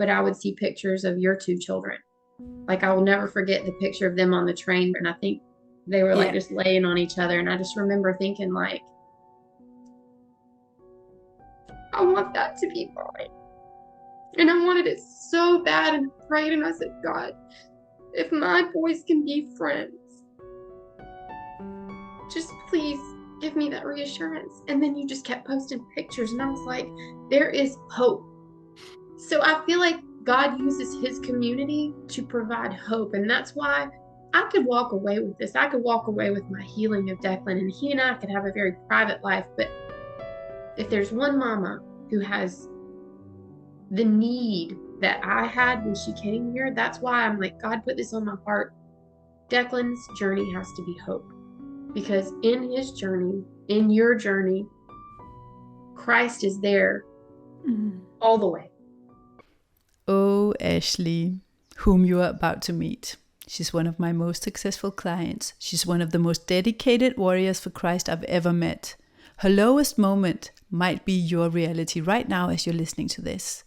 but I would see pictures of your two children. Like, I will never forget the picture of them on the train. And I think they were like Yeah. just laying on each other. And I just remember thinking, like, I want that to be mine. And I wanted it so bad, and prayed, and I said, God, if my boys can be friends, just please give me that reassurance. And then you just kept posting pictures, and I was like, there is hope. So I feel like God uses his community to provide hope. And that's why I could walk away with this. I could walk away with my healing of Declan, and he and I could have a very private life. But if there's one mama who has the need that I had when she came here, that's why I'm like, God put this on my heart. Declan's journey has to be hope. Because in his journey, in your journey, Christ is there all the way. Oh, Ashley, whom you are about to meet. She's one of my most successful clients. She's one of the most dedicated warriors for Christ I've ever met. Her lowest moment might be your reality right now as you're listening to this.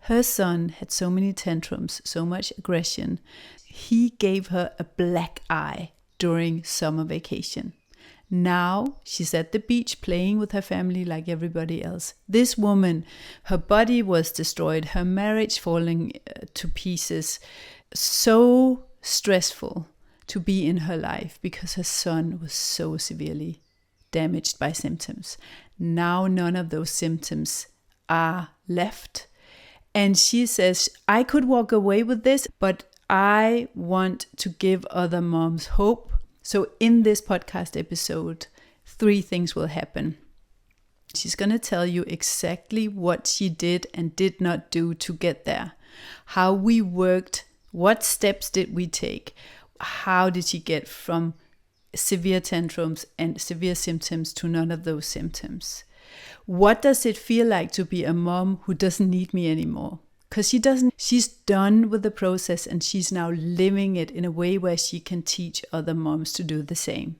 Her son had so many tantrums, so much aggression. He gave her a black eye during summer vacation. Now she's at the beach playing with her family like everybody else. This woman, her body was destroyed, her marriage falling to pieces. So stressful to be in her life because her son was so severely damaged by symptoms. Now none of those symptoms are left. And she says, I could walk away with this, but I want to give other moms hope. So in this podcast episode, 3 things will happen. She's going to tell you exactly what she did and did not do to get there. How we worked, what steps did we take? How did she get from severe tantrums and severe symptoms to none of those symptoms? What does it feel like to be a mom who doesn't need me anymore? Because she doesn't, she's done with the process and she's now living it in a way where she can teach other moms to do the same.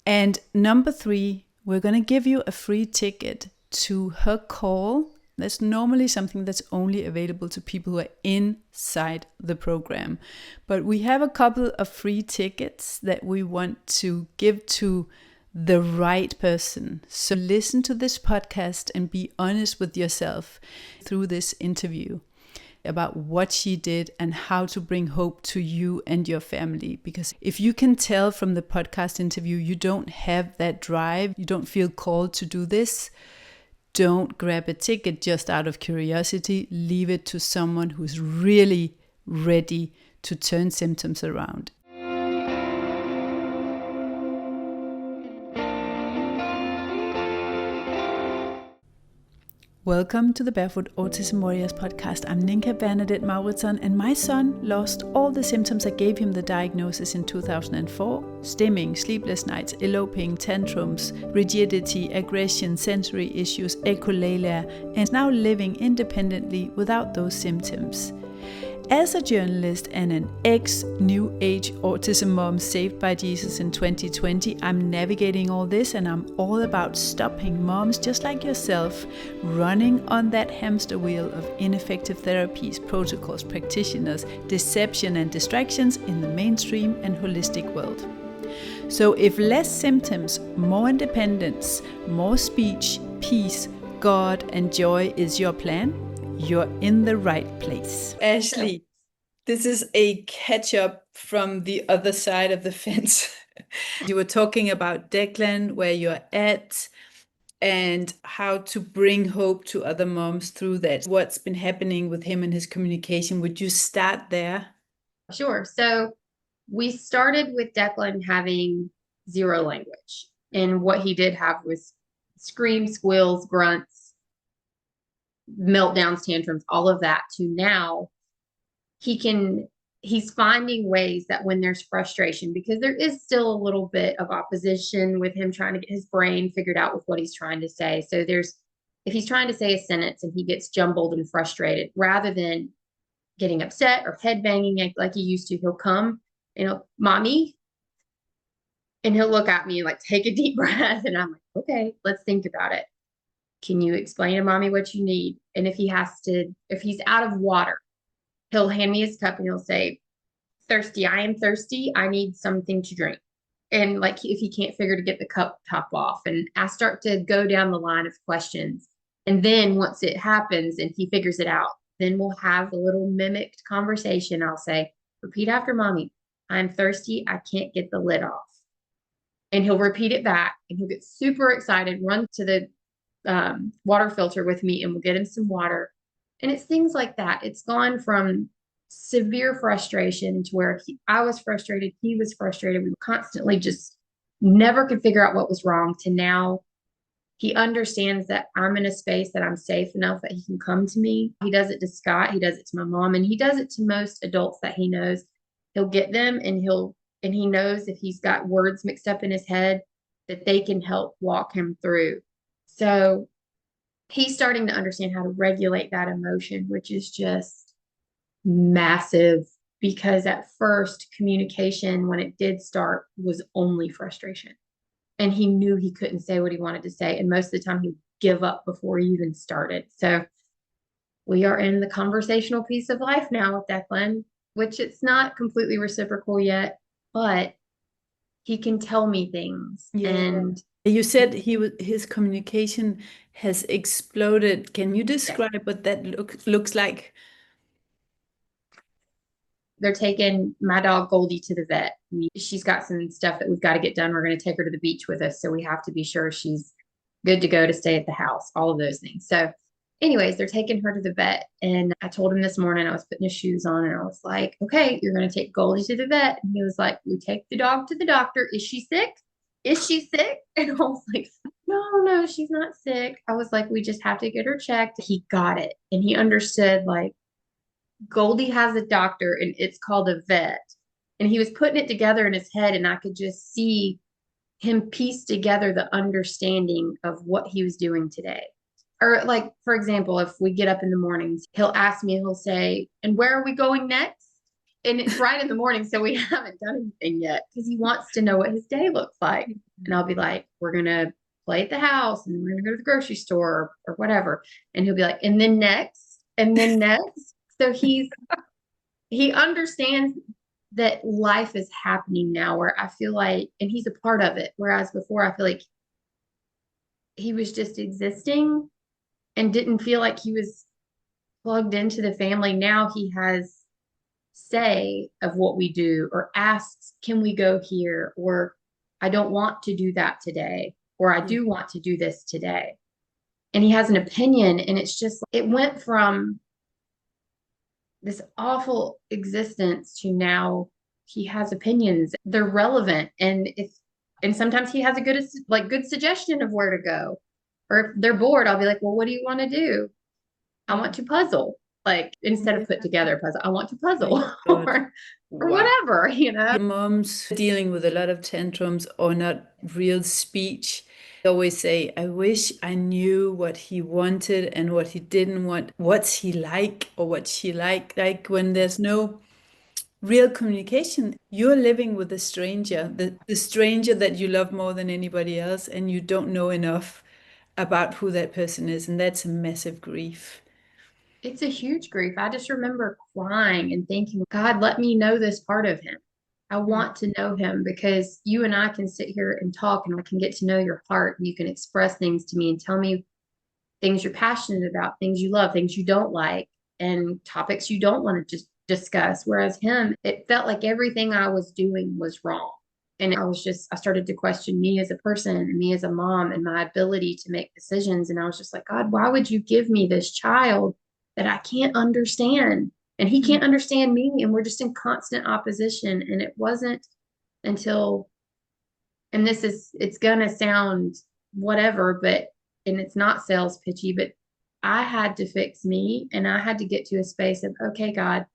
And number 3, we're going to give you a free ticket to her call. That's normally something that's only available to people who are inside the program. But we have a couple of free tickets that we want to give to the right person. So listen to this podcast and be honest with yourself through this interview about what she did and how to bring hope to you and your family. Because if you can tell from the podcast interview you don't have that drive, you don't feel called to do this, don't grab a ticket just out of curiosity. Leave it to someone who's really ready to turn symptoms around. Welcome to the Barefoot Autism Warriors podcast. I'm Ninka Bernadette Mauritzson, and my son lost all the symptoms that gave him the diagnosis in 2004. Stimming, sleepless nights, eloping, tantrums, rigidity, aggression, sensory issues, echolalia, and is now living independently without those symptoms. As a journalist and an ex-New Age autism mom saved by Jesus in 2020, I'm navigating all this, and I'm all about stopping moms just like yourself running on that hamster wheel of ineffective therapies, protocols, practitioners, deception and distractions in the mainstream and holistic world. So if less symptoms, more independence, more speech, peace, God and joy is your plan, you're in the right place. Ashley, this is a catch up from the other side of the fence. You were talking about Declan, where you're at, and how to bring hope to other moms through that. What's been happening with him and his communication? Would you start there? Sure. So we started with Declan having 0 language. And what he did have was screams, squeals, grunts, meltdowns, tantrums, all of that, to now he's finding ways that when there's frustration, because there is still a little bit of opposition with him trying to get his brain figured out with what he's trying to say. So if he's trying to say a sentence and he gets jumbled and frustrated, rather than getting upset or head banging like he used to, he'll come, mommy, and he'll look at me like, take a deep breath. And I'm like, okay, let's think about it. Can you explain to mommy what you need? And if he's out of water, he'll hand me his cup and he'll say, thirsty, I am thirsty. I need something to drink. And like if he can't figure to get the cup top off, and I start to go down the line of questions. And then once it happens and he figures it out, then we'll have a little mimicked conversation. I'll say, repeat after mommy. I'm thirsty. I can't get the lid off. And he'll repeat it back and he'll get super excited, run to the water filter with me, and we'll get him some water. And it's things like that. It's gone from severe frustration to where I was frustrated, he was frustrated. We constantly just never could figure out what was wrong, to now he understands that I'm in a space that I'm safe enough that he can come to me. He does it to Scott, he does it to my mom, and he does it to most adults that he knows. He'll get them and he knows if he's got words mixed up in his head that they can help walk him through. So he's starting to understand how to regulate that emotion, which is just massive, because at first communication, when it did start, was only frustration. And he knew he couldn't say what he wanted to say. And most of the time he'd give up before he even started. So we are in the conversational piece of life now with Declan, which it's not completely reciprocal yet, but he can tell me things. Yeah. And you said his communication has exploded. Can you describe what that looks like? They're taking my dog Goldie to the vet. She's got some stuff that we've got to get done. We're going to take her to the beach with us. So we have to be sure she's good to go to stay at the house, all of those things. So anyways, they're taking her to the vet. And I told him this morning, I was putting his shoes on and I was like, okay, you're going to take Goldie to the vet. And he was like, we take the dog to the doctor. Is she sick? Is she sick? And I was like, no, she's not sick. I was like, we just have to get her checked. He got it. And he understood, like, Goldie has a doctor and it's called a vet. And he was putting it together in his head, and I could just see him piece together the understanding of what he was doing today. Or, like, for example, if we get up in the mornings, he'll ask me, he'll say, and where are we going next? And it's right in the morning, so we haven't done anything yet, because he wants to know what his day looks like. And I'll be like, we're going to play at the house and we're going to go to the grocery store or whatever. And he'll be like, and then next, and then next. So he understands that life is happening now, where I feel like, and he's a part of it. Whereas before, I feel like he was just existing and didn't feel like he was plugged into the family. Now he has say of what we do, or asks, can we go here? Or I don't want to do that today, or I do want to do this today. And he has an opinion, and it's just, it went from this awful existence to now he has opinions. They're relevant. And sometimes he has a good suggestion of where to go. Or if they're bored, I'll be like, well, what do you want to do? I want to puzzle. Like, instead of put together puzzle, I want to puzzle. or Wow. whatever, Your mom's dealing with a lot of tantrums or not real speech. I always say, I wish I knew what he wanted and what he didn't want. What's he like or what she like? Like, when there's no real communication, you're living with a stranger, the stranger that you love more than anybody else, and you don't know enough about who that person is. And that's a massive grief. It's a huge grief. I just remember crying and thinking, God, let me know this part of him. I want to know him, because you and I can sit here and talk, and I can get to know your heart, and you can express things to me and tell me things you're passionate about, things you love, things you don't like, and topics you don't want to just discuss. Whereas him, it felt like everything I was doing was wrong. And I started to question me as a person and me as a mom and my ability to make decisions. And I was just like, God, why would you give me this child that I can't understand? And he can't understand me. And we're just in constant opposition. And it wasn't until, and it's going to sound whatever, and it's not sales pitchy, but I had to fix me, and I had to get to a space of, okay, God,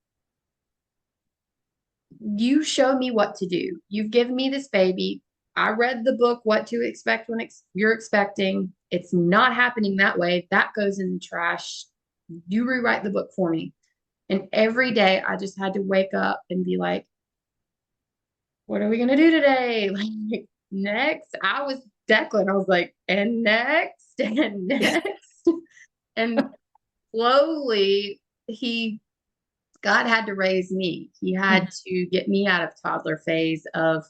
you show me what to do. You've given me this baby. I read the book, What to Expect When You're Expecting. It's not happening that way. That goes in the trash. You rewrite the book for me. And every day I just had to wake up and be like, what are we going to do today? Like, next. I was Declan. I was like, and next, and next. And slowly, God had to raise me. He had to get me out of toddler phase of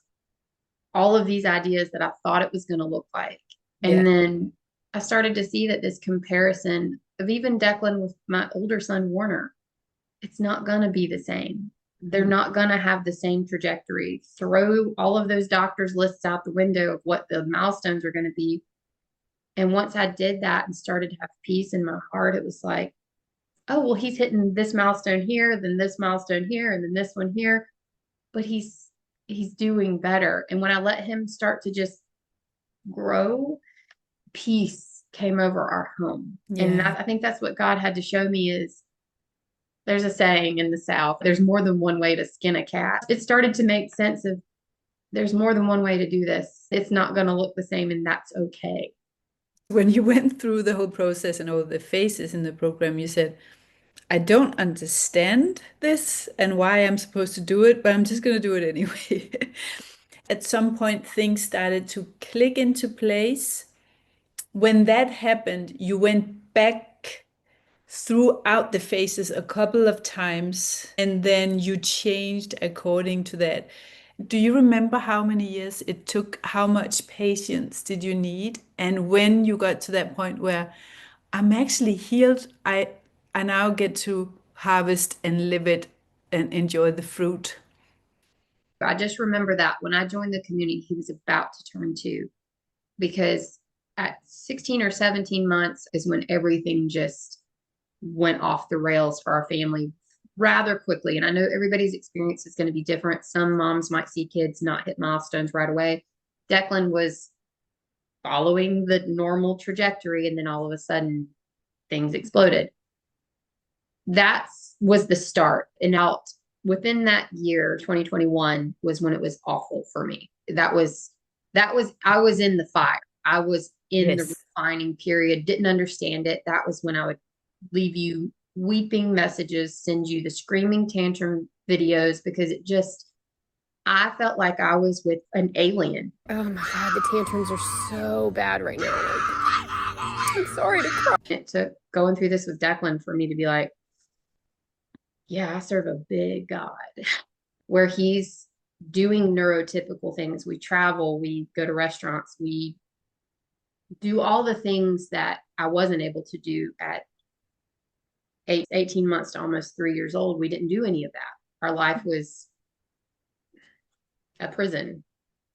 all of these ideas that I thought it was going to look like. And then I started to see that this comparison of even Declan with my older son, Warner, it's not going to be the same. They're not going to have the same trajectory. Throw all of those doctors' lists out the window of what the milestones are going to be. And once I did that and started to have peace in my heart, it was like, oh, well, he's hitting this milestone here, then this milestone here, and then this one here. But he's doing better. And when I let him start to just grow, peace came over our home. And I think that's what God had to show me is there's a saying in the South, there's more than one way to skin a cat. It started to make sense of there's more than one way to do this. It's not going to look the same, and that's okay. When you went through the whole process and all the phases in the program, you said, I don't understand this and why I'm supposed to do it, but I'm just going to do it anyway. At some point, things started to click into place. When that happened, you went back throughout the phases a couple of times and then you changed according to that. Do you remember how many years it took? How much patience did you need? And when you got to that point where I'm actually healed, I now get to harvest and live it and enjoy the fruit. I just remember that when I joined the community, he was about to turn 2, because at 16 or 17 months is when everything just went off the rails for our family rather quickly. And I know everybody's experience is going to be different. Some moms might see kids not hit milestones right away. Declan was following the normal trajectory, and then all of a sudden things exploded. That was the start. And out within that year, 2021 was when it was awful for me. I was in the fire. I was in the refining period, didn't understand it. That was when I would leave you weeping messages, send you the screaming tantrum videos, because I felt like I was with an alien. Oh my God, the tantrums are so bad right now. I'm sorry to cry. It took going through this with Declan for me to be like, yeah, I serve a big God where he's doing neurotypical things. We travel, we go to restaurants, we do all the things that I wasn't able to do at 18 months to almost 3 years old. We didn't do any of that. Our life was a prison.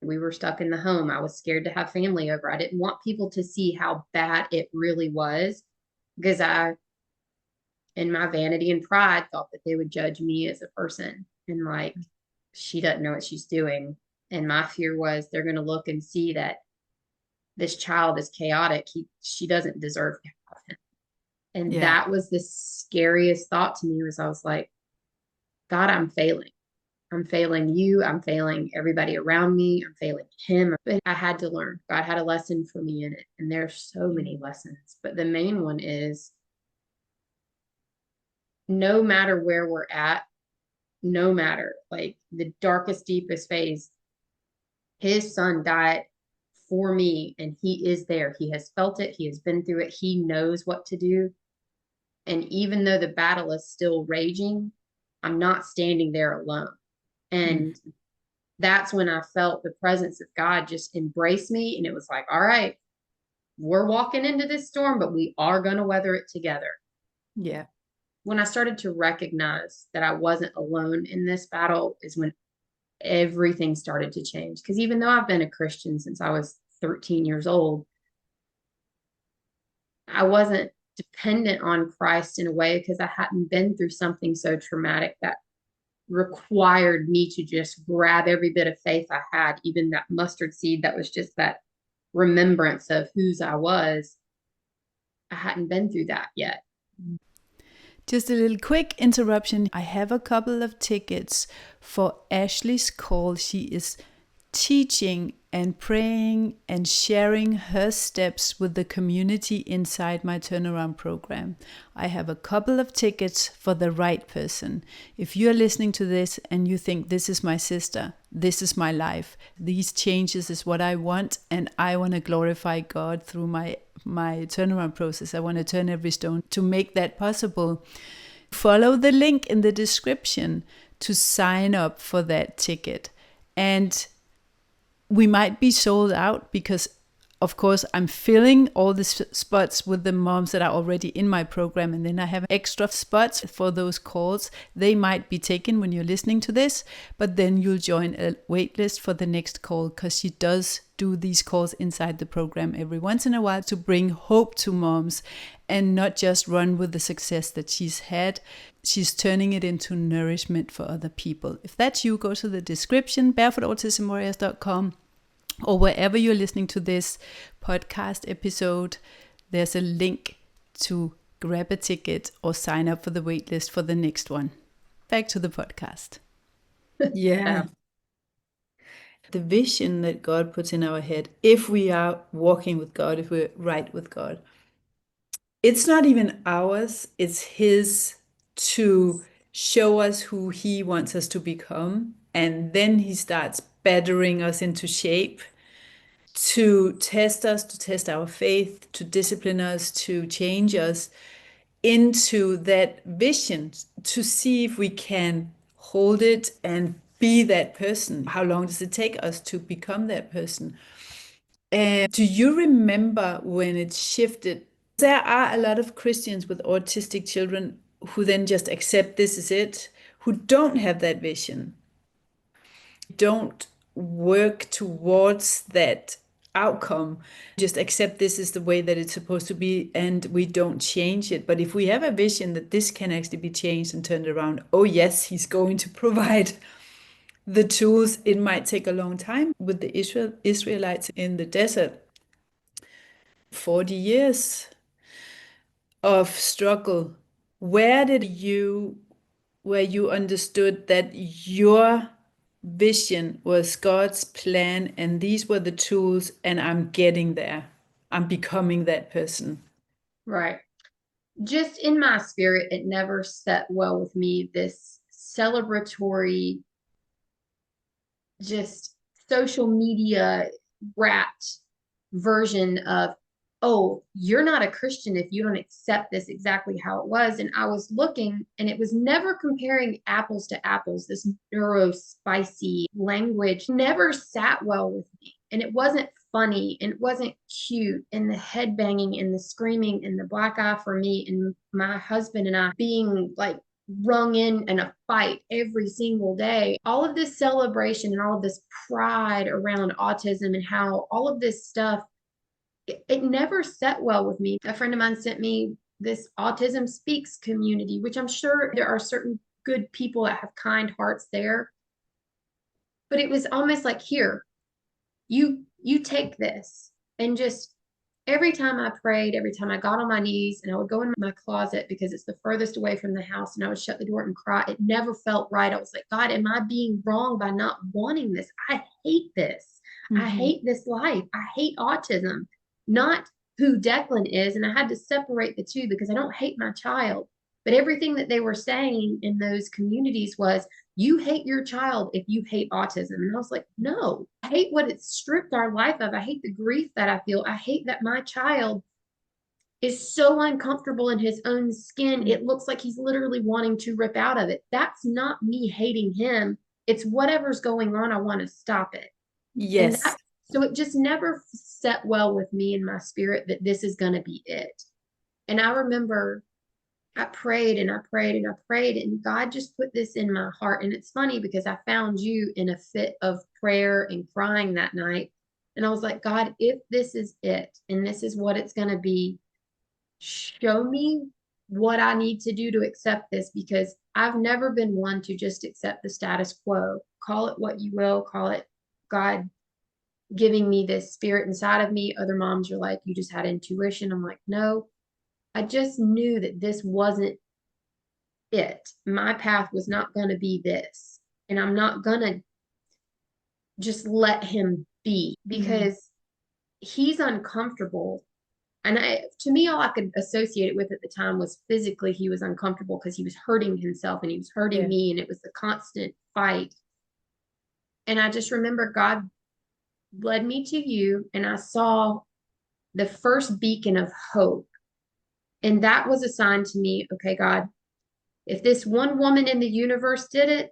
We were stuck in the home. I was scared to have family over. I didn't want people to see how bad it really was, because I, in my vanity and pride, thought that they would judge me as a person and like, she doesn't know what she's doing. And my fear was they're going to look and see that this child is chaotic. She doesn't deserve to have him. And that was the scariest thought to me, was I was like, God, I'm failing. I'm failing you. I'm failing everybody around me. I'm failing him. But I had to learn. God had a lesson for me in it. And there's so many lessons. But the main one is, no matter where we're at, no matter like the darkest, deepest phase, his son died for me, and he is there. He has felt it. He has been through it. He knows what to do. And even though the battle is still raging, I'm not standing there alone. And that's when I felt the presence of God just embrace me. And it was like, all right, we're walking into this storm, but we are going to weather it together. Yeah. When I started to recognize that I wasn't alone in this battle is when everything started to change. Because even though I've been a Christian since I was 13 years old, I wasn't dependent on Christ in a way, because I hadn't been through something so traumatic that required me to just grab every bit of faith I had, even that mustard seed that was just that remembrance of whose I was. I hadn't been through that yet. Just a little quick interruption. I have a couple of tickets for Ashley's call. She is teaching and praying and sharing her steps with the community inside my turnaround program. I have a couple of tickets for the right person. If you're listening to this and you think, this is my sister, this is my life, these changes is what I want, and I want to glorify God through my my turnaround process. I want to turn every stone to make that possible. Follow the link in the description to sign up for that ticket. And we might be sold out because, of course, I'm filling all the spots with the moms that are already in my program, and then I have extra spots for those calls. They might be taken when you're listening to this, but then you'll join a waitlist for the next call, because she does do these calls inside the program every once in a while to bring hope to moms and not just run with the success that she's had. She's turning it into nourishment for other people. If that's you, go to the description, barefootautismwarriors.com, or wherever you're listening to this podcast episode, there's a link to grab a ticket or sign up for the waitlist for the next one. Back to the podcast. Yeah. The vision that God puts in our head, if we are walking with God, if we're right with God, it's not even ours, it's His to show us who He wants us to become. And then He starts battering us into shape to test us, to test our faith, to discipline us, to change us into that vision, to see if we can hold it and be that person. How long does it take us to become that person? And do you remember when it shifted? There are a lot of Christians with autistic children who then just accept this is it, who don't have that vision, don't work towards that outcome, just accept this is the way that it's supposed to be, and we don't change it. But if we have a vision that this can actually be changed and turned around, oh yes, He's going to provide the tools. It might take a long time. With the Israelites in the desert, 40 years of struggle. Where you understood that your vision was God's plan and these were the tools, and I'm getting there, I'm becoming that person? Right. Just in my spirit, it never set well with me, this celebratory, just social media wrapped version of, oh, you're not a Christian if you don't accept this exactly how it was. And I was looking, and it was never comparing apples to apples. This spicy language never sat well with me. And it wasn't funny, and it wasn't cute. And the head banging and the screaming and the black eye for me, and my husband and I being like rung in a fight every single day. All of this celebration and all of this pride around autism and how all of this stuff, it never set well with me. A friend of mine sent me this Autism Speaks community, which I'm sure there are certain good people that have kind hearts there. But it was almost like, here, you take this. And just every time I prayed, every time I got on my knees, and I would go in my closet because it's the furthest away from the house, and I would shut the door and cry. It never felt right. I was like, God, am I being wrong by not wanting this? I hate this. I hate this life. I hate autism, not who Declan is. And I had to separate the two, because I don't hate my child. But everything that they were saying in those communities was, you hate your child if you hate autism. And I was like, no, I hate what it's stripped our life of. I hate the grief that I feel. I hate that my child is so uncomfortable in his own skin. It looks like he's literally wanting to rip out of it. That's not me hating him. It's whatever's going on. I want to stop it. Yes. So it just never set well with me in my spirit that this is going to be it. And I remember I prayed and I prayed and I prayed, and God just put this in my heart. And it's funny because I found you in a fit of prayer and crying that night. And I was like, God, if this is it and this is what it's going to be, show me what I need to do to accept this, because I've never been one to just accept the status quo. Call it what you will, call it God giving me this spirit inside of me. Other moms are like, you just had intuition. I'm like, no, I just knew that this wasn't it. My path was not going to be this. And I'm not going to just let him be, because he's uncomfortable. And to me, all I could associate it with at the time was physically he was uncomfortable because he was hurting himself and he was hurting me, and it was a constant fight. And I just remember God led me to you, and I saw the first beacon of hope. And that was a sign to me, okay, God, if this one woman in the universe did it,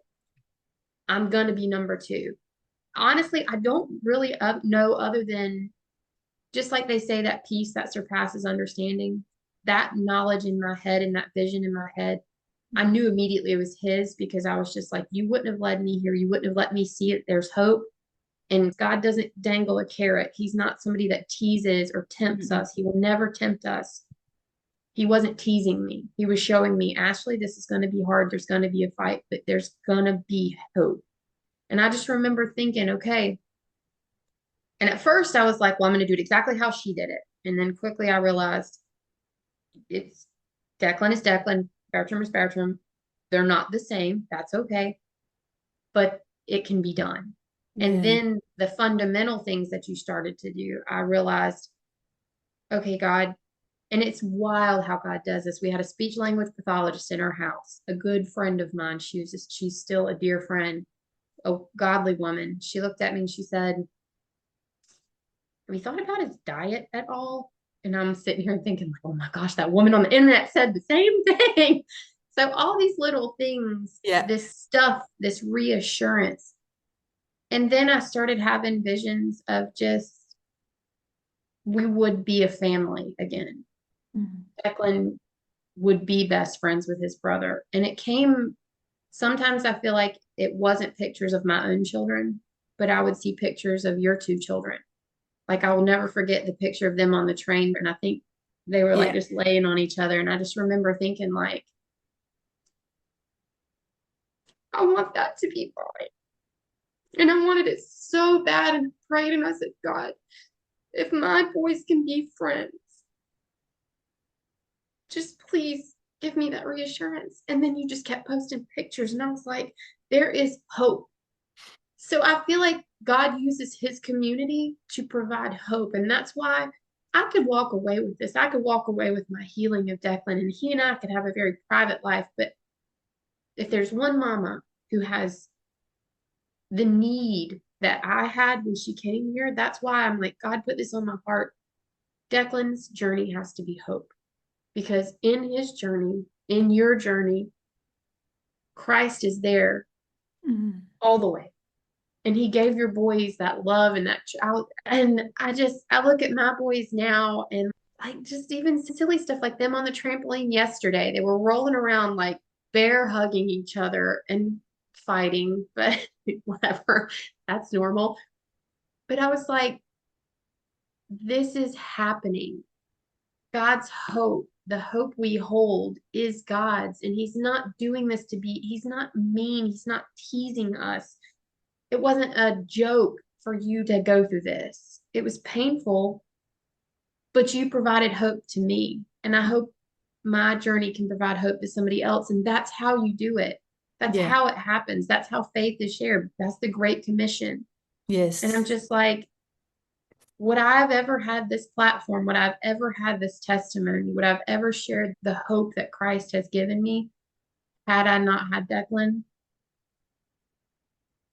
I'm going to be number two. Honestly, I don't really know other than just like they say that peace that surpasses understanding, that knowledge in my head and that vision in my head, I knew immediately it was his because I was just like, you wouldn't have led me here. You wouldn't have let me see it. There's hope. And God doesn't dangle a carrot. He's not somebody that teases or tempts us. He will never tempt us. He wasn't teasing me. He was showing me, Ashley, this is going to be hard. There's going to be a fight, but there's going to be hope. And I just remember thinking, okay. And at first I was like, well, I'm going to do it exactly how she did it. And then quickly I realized it's Declan is Declan, Bertram is Bertram. They're not the same. That's okay. But it can be done. And then the fundamental things that you started to do, I realized, okay, God, and it's wild how God does this. We had a speech language pathologist in our house, a good friend of mine. She's still a dear friend, a godly woman. She looked at me and she said, have you thought about his diet at all? And I'm sitting here thinking, like, oh my gosh, that woman on the internet said the same thing. So all these little things, this stuff, this reassurance. And then I started having visions of just, we would be a family again. Declan would be best friends with his brother. And it came, sometimes I feel like it wasn't pictures of my own children, but I would see pictures of your two children. Like I will never forget the picture of them on the train. And I think they were like just laying on each other. And I just remember thinking like, I want that to be mine. And I wanted it so bad and prayed. And I said, God, if my boys can be friends, just please give me that reassurance. And then you just kept posting pictures. And I was like, there is hope. So I feel like God uses his community to provide hope. And that's why I could walk away with this. I could walk away with my healing of Declan, and he and I could have a very private life. But if there's one mama who has the need that I had when she came here, that's why I'm like, God put this on my heart. Declan's journey has to be hope. Because in his journey, in your journey, Christ is there all the way. And he gave your boys that love and that child. And I look at my boys now and like just even silly stuff like them on the trampoline yesterday. They were rolling around like bear hugging each other and fighting, but whatever, that's normal. But I was like, this is happening. God's hope, the hope we hold is God's. And he's not doing this he's not mean. He's not teasing us. It wasn't a joke for you to go through this. It was painful, but you provided hope to me. And I hope my journey can provide hope to somebody else. And that's how you do it. That's how it happens. That's how faith is shared. That's the Great Commission. Yes. And I'm just like, would I have ever had this platform? Would I have ever had this testimony? Would I have ever shared the hope that Christ has given me had I not had Declan?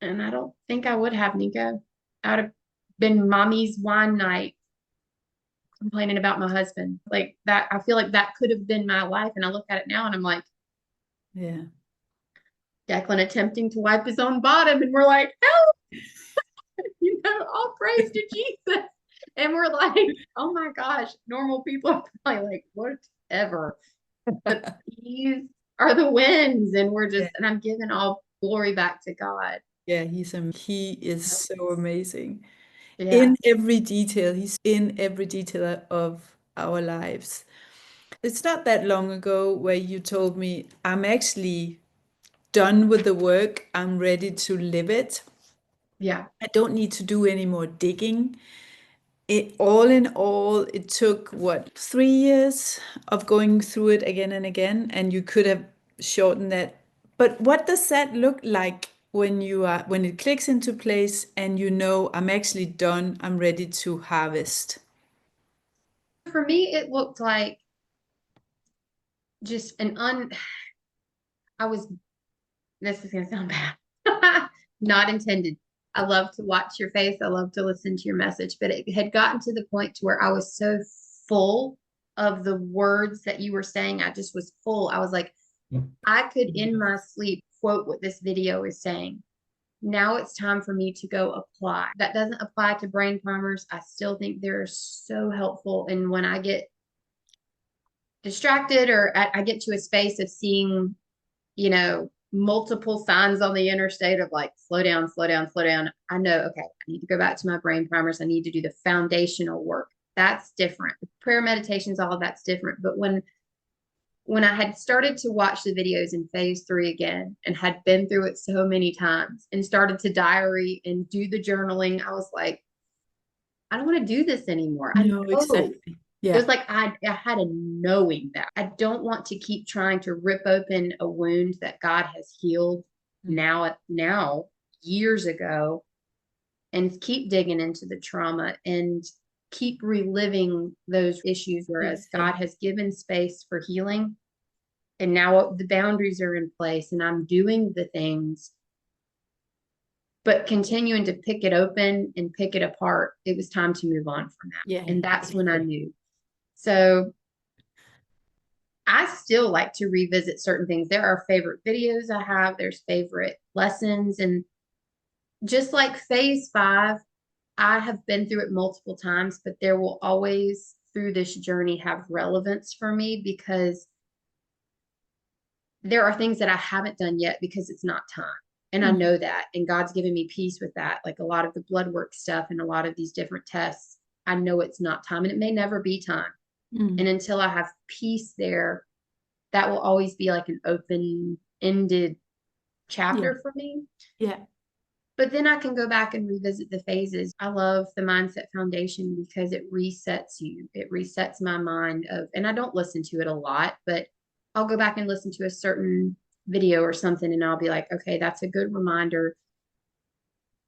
And I don't think I would have, Nico. I would have been mommy's wine night complaining about my husband. Like that, I feel like that could have been my life. And I look at it now and I'm like, yeah. Declan attempting to wipe his own bottom. And we're like, help! All praise to Jesus. And we're like, oh my gosh, normal people are probably like, whatever. But these are the wins. And we're just, and I'm giving all glory back to God. Yeah, he is so amazing. Yeah. In every detail, he's in every detail of our lives. It's not that long ago where you told me, I'm actually done with the work. I'm ready to live it. Yeah. I don't need to do any more digging. All in all, it took 3 years of going through it again and again, and you could have shortened that. But what does that look like when it clicks into place and you know I'm actually done, I'm ready to harvest? For me, it looked like just I was, this is gonna sound bad. Not intended. I love to watch your face. I love to listen to your message, but it had gotten to the point to where I was so full of the words that you were saying. I just was full. I was like, I could in my sleep quote what this video is saying. Now it's time for me to go apply. That doesn't apply to brain primers. I still think they're so helpful. And when I get distracted or I get to a space of seeing, multiple signs on the interstate of like, slow down, slow down, slow down, I know, okay, I need to go back to my brain primers. I need to do the foundational work. That's different. Prayer meditations, all of that's different. But when I had started to watch the videos in phase 3 again and had been through it so many times and started to diary and do the journaling, I was like, I don't want to do this anymore. I No, know. exactly. It Yeah. was like I had a knowing that I don't want to keep trying to rip open a wound that God has healed Mm. now years ago and keep digging into the trauma and keep reliving those issues, whereas God Exactly. has given space for healing. And now the boundaries are in place and I'm doing the things, but continuing to pick it open and pick it apart. It was time to move on from Yeah. that. And that's when I Exactly. knew. So I still like to revisit certain things. There are favorite videos I have, there's favorite lessons. And just like phase 5, I have been through it multiple times, but there will always, through this journey, have relevance for me because there are things that I haven't done yet because it's not time. And I Mm. know that. And God's given me peace with that. Like a lot of the blood work stuff and a lot of these different tests, I know it's not time and it may never be time. And Mm. until I have peace there, that will always be like an open-ended Yeah. chapter for me. Yeah. But then I can go back and revisit the phases. I love the Mindset Foundation because it resets you. It resets my mind of, and I don't listen to it a lot, but I'll go back and listen to a certain video or something and I'll be like, okay, that's a good reminder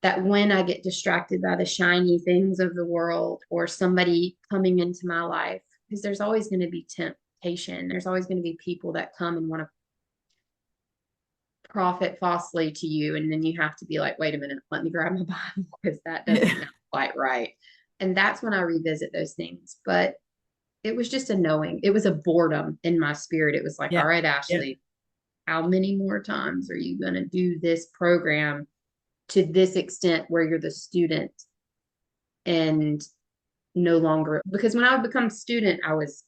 that when I get distracted by the shiny things of the world or somebody coming into my life, because there's always going to be temptation. There's always going to be people that come and want to profit falsely to you. And then you have to be like, wait a minute, let me grab my Bible because that doesn't Yeah. sound quite right. And that's when I revisit those things. But it was just a knowing. It was a boredom in my spirit. It was like, Yeah. all right, Yeah. Ashley, how many more times are you going to do this program to this extent where you're the student and no longer? Because when I would become student, I was,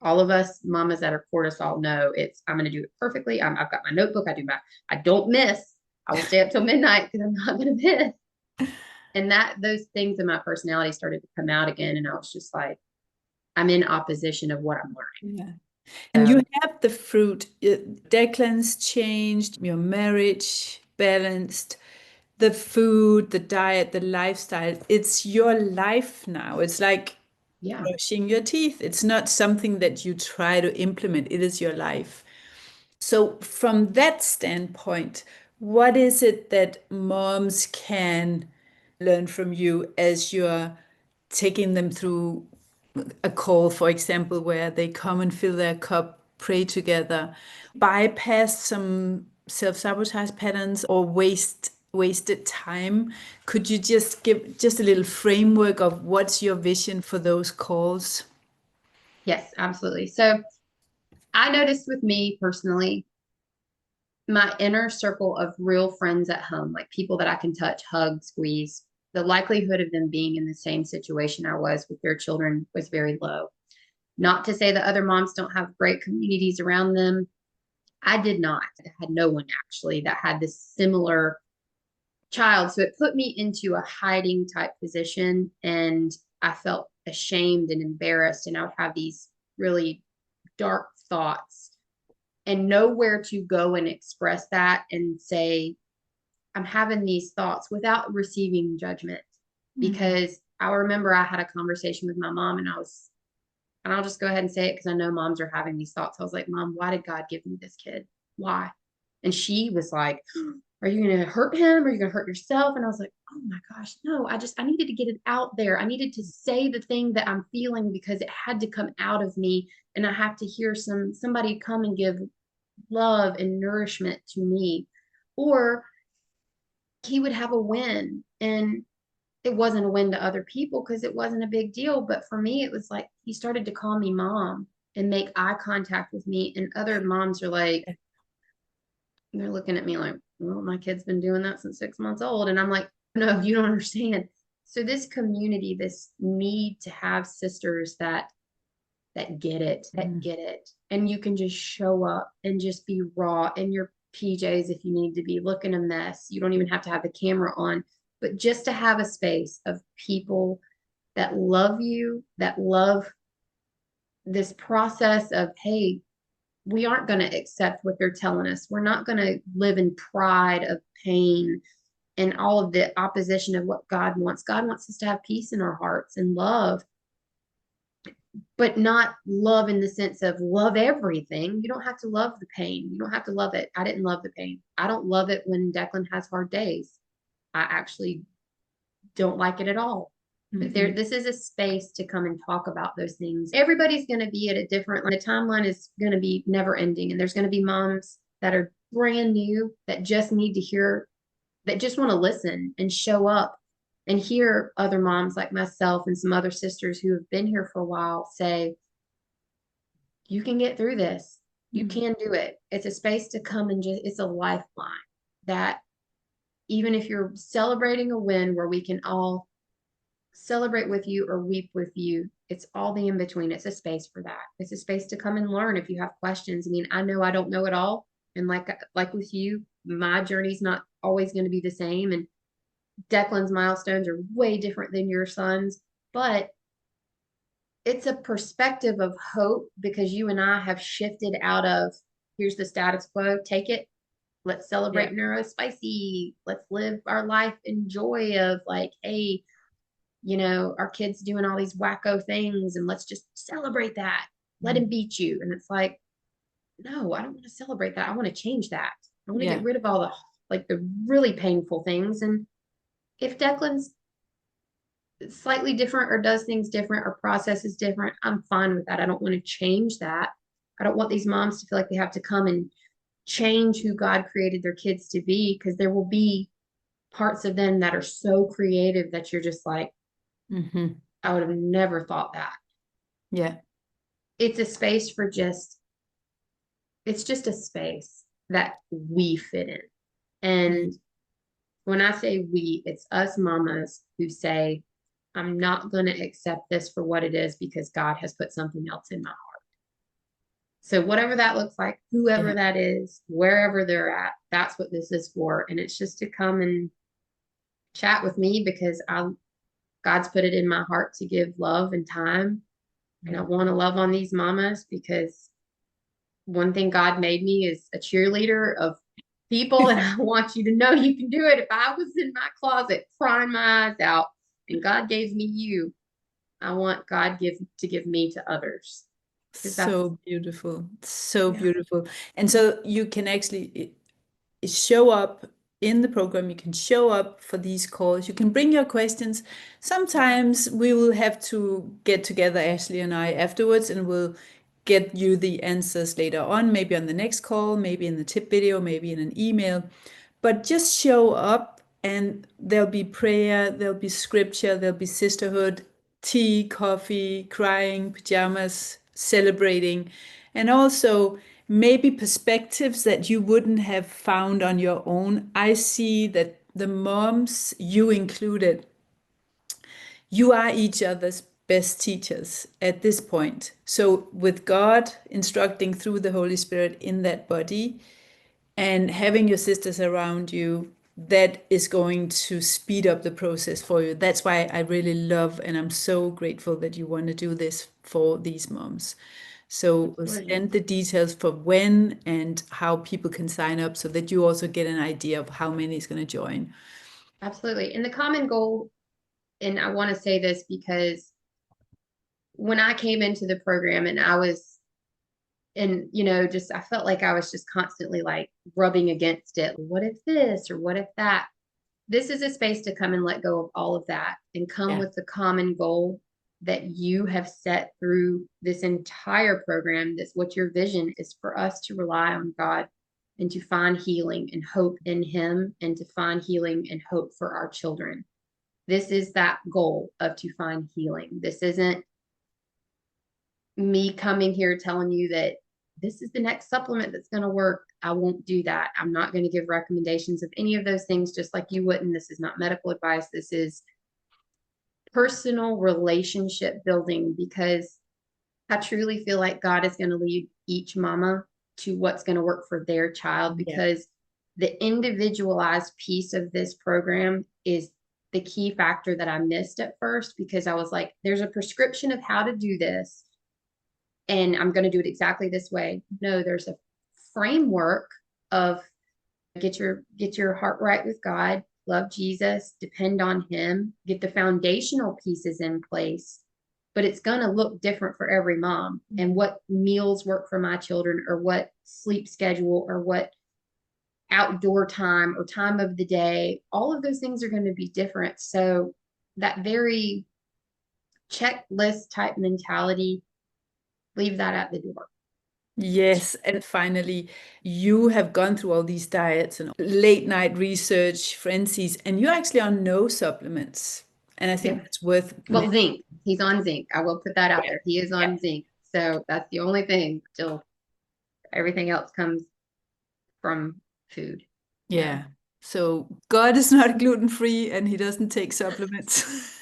all of us mamas that are cortisol know it's, I'm going to do it perfectly. I've got my notebook. I don't miss. I will stay up till midnight because I'm not going to miss. And that those things in my personality started to come out again. And I was just like, I'm in opposition of what I'm learning. Yeah. And you So have the fruit. Declan's changed, your marriage balanced, the food, the diet, the lifestyle. It's your life now. It's like yeah. brushing your teeth. It's not something that you try to implement. It is your life. So, from that standpoint, what is it that moms can learn from you as you're taking them through a call, for example, where they come and fill their cup, pray together, bypass some self-sabotage patterns or wasted time? Could you just give just a little framework of what's your vision for those calls? Yes, absolutely. So I noticed with me personally, my inner circle of real friends at home, like people that I can touch, hug, squeeze, the likelihood of them being in the same situation I was with their children was very low. Not to say that other moms don't have great communities around them. I did not. I had no one actually that had this similar child. So it put me into a hiding type position and I felt ashamed and embarrassed. And I would have these really dark thoughts and nowhere to go and express that and say, I'm having these thoughts without receiving judgment. Mm. Because I remember I had a conversation with my mom and and I'll just go ahead and say it because I know moms are having these thoughts. I was like, Mom, why did God give me this kid? Why? And she was like, are you going to hurt him? Are you going to hurt yourself? And I was like, oh my gosh, no, I needed to get it out there. I needed to say the thing that I'm feeling because it had to come out of me. And I have to hear somebody come and give love and nourishment to me. Or he would have a win, and it wasn't a win to other people because it wasn't a big deal. But for me, it was like he started to call me mom and make eye contact with me. And other moms are like, they're looking at me like, well, my kid's been doing that since 6 months old. And I'm like, no, you don't understand. So this community, this need to have sisters that get it, that get it. And you can just show up and just be raw in your PJs if you need to be, looking a mess. You don't even have to have the camera on, but just to have a space of people that love you, that love this process of, hey, we aren't going to accept what they're telling us. We're not going to live in pride of pain and all of the opposition of what God wants. God wants us to have peace in our hearts and love, but not love in the sense of love everything. You don't have to love the pain. You don't have to love it. I didn't love the pain. I don't love it when Declan has hard days. I actually don't like it at all. But this is a space to come and talk about those things. Everybody's going to be at a different, the timeline is going to be never ending. And there's going to be moms that are brand new that just need to hear, that just want to listen and show up and hear other moms like myself and some other sisters who have been here for a while say, you can get through this. You can do it. It's a space to come and just, it's a lifeline that even if you're celebrating a win where we can all celebrate with you or weep with you, it's all the in between. It's a space for that. It's a space to come and learn if you have questions. I mean, I know I don't know it all. And like with you, my journey's not always going to be the same. And Declan's milestones are way different than your son's, but it's a perspective of hope because you and I have shifted out of here's the status quo, take it. Let's celebrate neurospicy. Let's live our life in joy of like, hey, you know, our kid's doing all these wacko things and let's just celebrate that. Let him beat you. And it's like, no, I don't want to celebrate that. I want to change that. I want to get rid of all the really painful things. And if Declan's slightly different or does things different or processes different, I'm fine with that. I don't want to change that. I don't want these moms to feel like they have to come and change who God created their kids to be, because there will be parts of them that are so creative that you're just like, I would have never thought that. Yeah. It's a space for it's just a space that we fit in. And when I say we, it's us mamas who say, I'm not going to accept this for what it is because God has put something else in my heart. So whatever that looks like, whoever that is, wherever they're at, that's what this is for. And it's just to come and chat with me because God's put it in my heart to give love and time. And I want to love on these mamas because one thing God made me is a cheerleader of people. And I want you to know you can do it. If I was in my closet crying my eyes out and God gave me you, I want God to give me to others. So beautiful. So beautiful. And so you can actually show up in the program. You can show up for these calls. You can bring your questions. Sometimes we will have to get together, Ashley and I, afterwards, and we'll get you the answers later on, maybe on the next call, maybe in the tip video, maybe in an email. But just show up and there'll be prayer, there'll be scripture, there'll be sisterhood, tea, coffee, crying, pajamas, celebrating, and also maybe perspectives that you wouldn't have found on your own. I see that the moms, you included, you are each other's best teachers at this point. So with God instructing through the Holy Spirit in that body and having your sisters around you, that is going to speed up the process for you. That's why I really love and I'm so grateful that you want to do this for these moms. So we'll send the details for when and how people can sign up so that you also get an idea of how many is going to join. Absolutely. And the common goal, and I want to say this because when I came into the program and I was I felt like I was just constantly like rubbing against it. What if this or what if that? This is a space to come and let go of all of that and come with the common goal that you have set through this entire program. What your vision is for us to rely on God and to find healing and hope in him, and to find healing and hope for our children. This is that goal of to find healing. This isn't me coming here telling you that this is the next supplement that's going to work. I won't do that. I'm not going to give recommendations of any of those things, just like you wouldn't. This is not medical advice. This is personal relationship building, because I truly feel like God is going to lead each mama to what's going to work for their child, because the individualized piece of this program is the key factor that I missed at first, because I was like, there's a prescription of how to do this, and I'm going to do it exactly this way. No, there's a framework of get your heart right with God, love Jesus, depend on him, get the foundational pieces in place. But it's going to look different for every mom, and what meals work for my children, or what sleep schedule, or what outdoor time or time of the day, all of those things are going to be different. So that very checklist type mentality, leave that at the door. Yes, and finally, you have gone through all these diets and late night research, frenzies, and you're actually on no supplements. And I think it's worth. Well, zinc. He's on zinc. I will put that out Yeah. there. He is on zinc. So that's the only thing. Still, everything else comes from food. Yeah. So God is not gluten-free and he doesn't take supplements.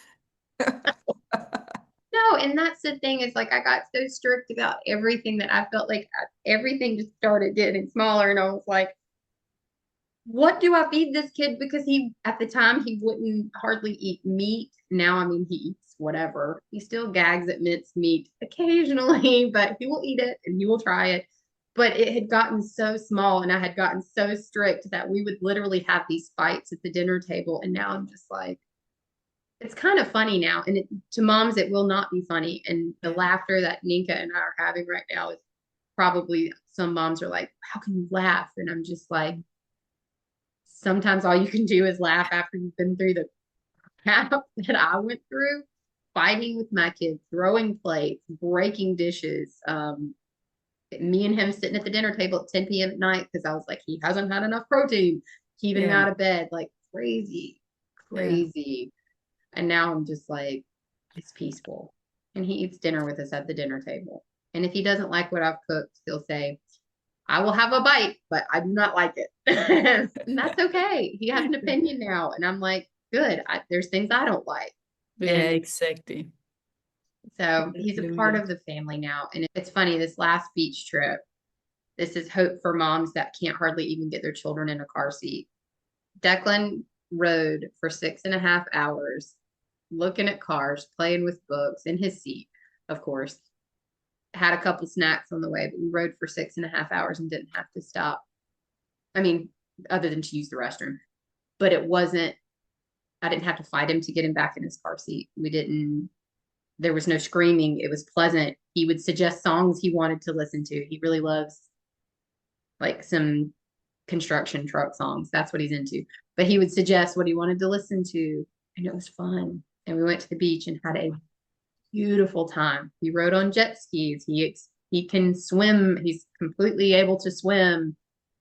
No, and that's the thing, is like I got so strict about everything that I felt like everything just started getting smaller, and I was like, what do I feed this kid? Because he, at the time, he wouldn't hardly eat meat. Now, I mean, he eats whatever. He still gags at minced meat occasionally, but he will eat it and he will try it. But it had gotten so small, and I had gotten so strict that we would literally have these fights at the dinner table. And now I'm just like, it's kind of funny now. And to moms, it will not be funny. And the laughter that Ninka and I are having right now is probably, some moms are like, how can you laugh? And I'm just like, sometimes all you can do is laugh after you've been through the crap that I went through, fighting with my kids, throwing plates, breaking dishes. Me and him sitting at the dinner table at 10 p.m. at night because I was like, he hasn't had enough protein, keeping him out of bed, like crazy, crazy. And now I'm just like, it's peaceful. And he eats dinner with us at the dinner table. And if he doesn't like what I've cooked, he'll say, I will have a bite, but I do not like it. And that's okay. He has an opinion now. And I'm like, good. There's things I don't like. Yeah, And exactly. so he's a part of the family now. And it's funny, this last beach trip, this is hope for moms that can't hardly even get their children in a car seat. Declan rode for 6.5 hours, looking at cars, playing with books in his seat, of course. Had a couple snacks on the way, but we rode for 6.5 hours and didn't have to stop. I mean, other than to use the restroom. But it wasn't, I didn't have to fight him to get him back in his car seat. There was no screaming. It was pleasant. He would suggest songs he wanted to listen to. He really loves like some construction truck songs. That's what he's into. But he would suggest what he wanted to listen to, and it was fun. And we went to the beach and had a beautiful time. He rode on jet skis. He can swim. He's completely able to swim.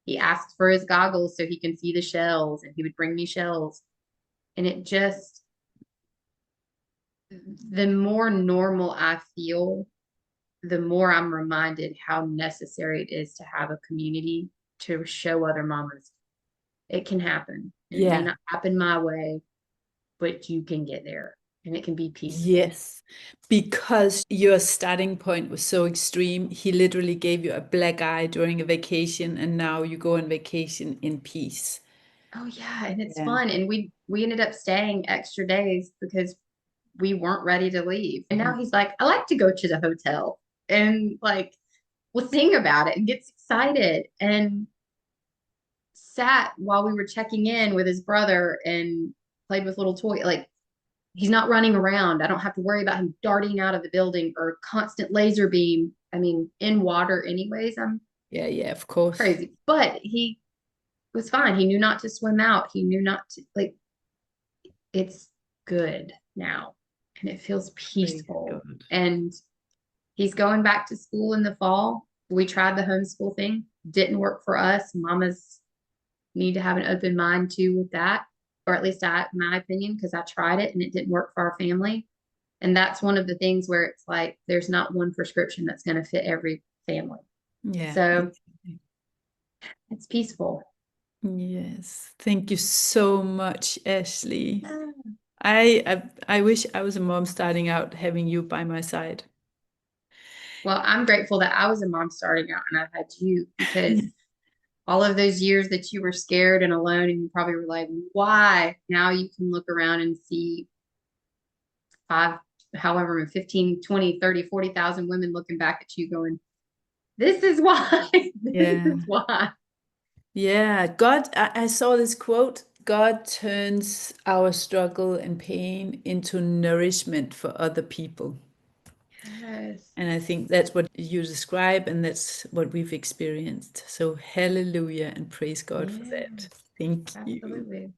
He asked for his goggles so he can see the shells, and he would bring me shells. And it just, the more normal I feel, the more I'm reminded how necessary it is to have a community to show other mamas it can happen. It may not happen my way, but you can get there, and it can be peaceful. Yes, because your starting point was so extreme. He literally gave you a black eye during a vacation, and now you go on vacation in peace. Oh yeah, and it's fun. And we ended up staying extra days because we weren't ready to leave. And now he's like, I like to go to the hotel, and like will sing about it and gets excited, and sat while we were checking in with his brother and played with little toy. Like, he's not running around. I don't have to worry about him darting out of the building or constant laser beam. I mean, in water anyways, I'm of course. crazy. But he was fine. He knew not to swim out. He knew not to, like, it's good now. And it feels peaceful. And he's going back to school in the fall. We tried the homeschool thing, didn't work for us. Mamas need to have an open mind too with that, or at least my opinion, because I tried it and it didn't work for our family. And that's one of the things where it's like there's not one prescription that's going to fit every family. Yeah. So it's peaceful. Yes. Thank you so much, Ashley. Ah. I wish I was a mom starting out having you by my side. Well, I'm grateful that I was a mom starting out and I had you, because all of those years that you were scared and alone and you probably were like, why? Now you can look around and see 15, 20, 30, 40,000 women looking back at you going, this is why. This is why. Yeah. God, I saw this quote. God turns our struggle and pain into nourishment for other people. Yes. And I think that's what you describe, and that's what we've experienced. So hallelujah and praise God for that. Thank you. Absolutely.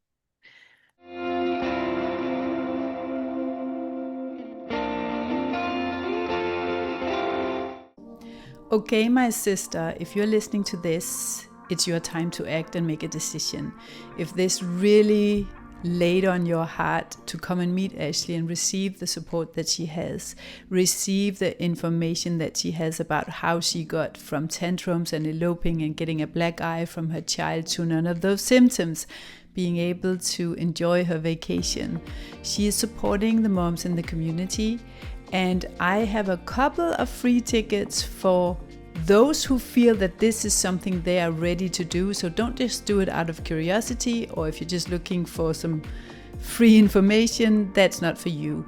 Okay, my sister, if you're listening to this, it's your time to act and make a decision. If this really laid on your heart to come and meet Ashley and receive the support that she has, receive the information that she has about how she got from tantrums and eloping and getting a black eye from her child to none of those symptoms, being able to enjoy her vacation. She is supporting the moms in the community, and I have a couple of free tickets for those who feel that this is something they are ready to do. So don't just do it out of curiosity, or if you're just looking for some free information, that's not for you.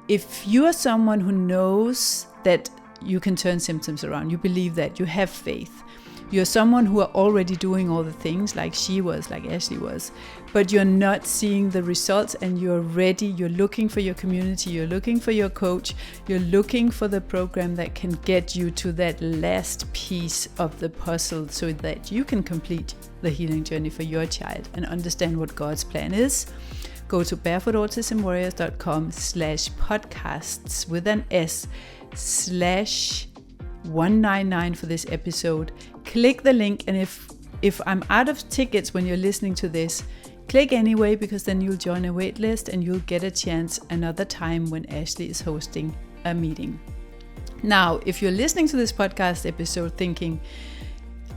If you are someone who knows that you can turn symptoms around, you believe that, you have faith, you're someone who are already doing all the things like she was, like Ashley was, but you're not seeing the results and you're ready, you're looking for your community, you're looking for your coach, you're looking for the program that can get you to that last piece of the puzzle so that you can complete the healing journey for your child and understand what God's plan is, go to barefootautismwarriors.com/podcasts with an S/199 for this episode. Click the link, and if I'm out of tickets when you're listening to this, click anyway, because then you'll join a wait list and you'll get a chance another time when Ashley is hosting a meeting. Now, if you're listening to this podcast episode thinking,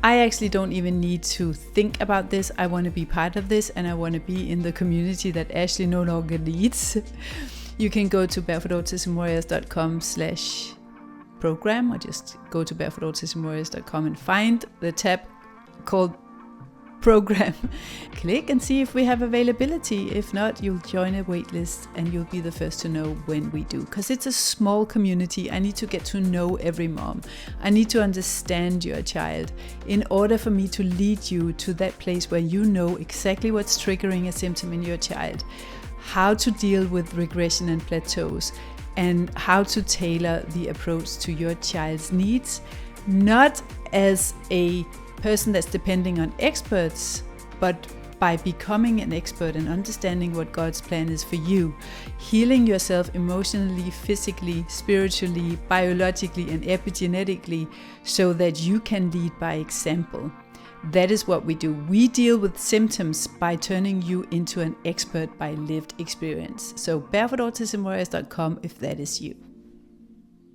I actually don't even need to think about this, I want to be part of this and I want to be in the community that Ashley no longer needs, you can go to barefootautismwarriors.com/program, or just go to barefootautismwarriors.com and find the tab called program. Click and see if we have availability. If not, you'll join a waitlist and you'll be the first to know when we do, because it's a small community. I need to get to know every mom. I need to understand your child in order for me to lead you to that place where you know exactly what's triggering a symptom in your child, how to deal with regression and plateaus, and how to tailor the approach to your child's needs, not as a person that's depending on experts, but by becoming an expert and understanding what God's plan is for you, healing yourself emotionally, physically, spiritually, biologically, and epigenetically, so that you can lead by example. That is what we do. We deal with symptoms by turning you into an expert by lived experience. So barefootautismwarriors.com if that is you.